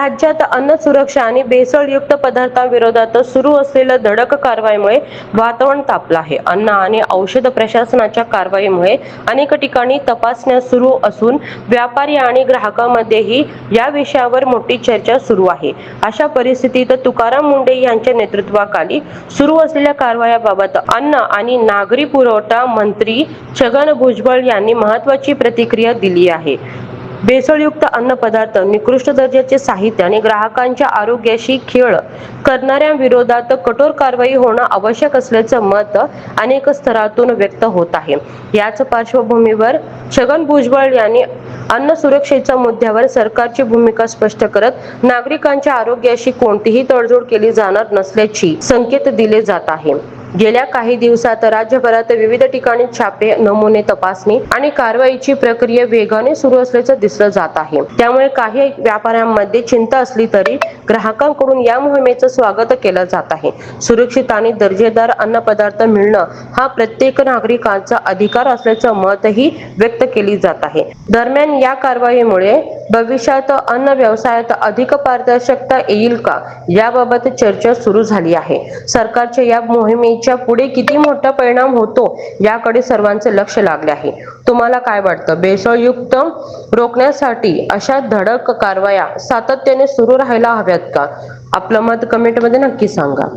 राज्यात अन्न सुरक्षा आणि भेसळयुक्त पदार्थांविरोधात सुरू असलेल्या धडक कारवाईमुळे वातावरण तापलं आहे. अन्न आणि औषध प्रशासनाच्या कारवाईमुळे अनेक ठिकाणी तपासण्या सुरू असून व्यापारी आणि ग्राहकांमध्येही या विषयावर मोठी चर्चा सुरू आहे. अशा परिस्थितीत तुकाराम मुंढे यांच्या नेतृत्वाखाली सुरू असलेल्या कारवायाबाबत अन्न आणि नागरी पुरवठा मंत्री छगन भुजबळ यांनी महत्त्वाची प्रतिक्रिया दिली आहे. भेसळयुक्त अन्नपदार्थ, निकृष्ट दर्जाचे साहित्य आणि ग्राहकांच्या आरोग्याशी खेळ करणाऱ्यांविरोधात कठोर कारवाई होणं आवश्यक असल्याचं मत अनेक स्तरातून व्यक्त होत आहे. याच पार्श्वभूमीवर छगन भुजबळ यांनी अन्न सुरक्षेच्या मुद्द्यावर सरकारची भूमिका स्पष्ट करत नागरिकांच्या आरोग्याशी कोणतीही तडजोड केली जाणार नसल्याची संकेत दिले जात आहे. गेल्या काही दिवसात राज्यभरात विविध ठिकाणी छापे, नमुने तपासणी आणि कारवाईची प्रक्रिया वेगाने सुरू असल्याचं दिसलं जात आहे. त्यामुळे काही व्यापाऱ्यांमध्ये चिंता असली तरी ग्राहकांकडून या मोहिमेचं स्वागत केलं जात आहे. सुरक्षित आणि दर्जेदार अन्नपदार्थ मिळणं हा प्रत्येक नागरिकाचा अधिकार असल्याचं मतही व्यक्त केली जात आहे. दरम्यान या कारवाईमुळे भविष्यात अन्न व्यवसायात अधिक पारदर्शकता येईल का, याबाबत चर्चा सुरू झाली आहे. सरकारच्या या मोहिमेच्या पुढे किती मोठा परिणाम होतो याकडे सर्वांचे लक्ष लागले आहे. तुम्हाला काय वाटतं? भेसळयुक्त रोखण्यासाठी अशा धडक कारवाया सातत्याने सुरू राहायला हव्यात का? आपलं मत कमेंटमध्ये नक्की सांगा.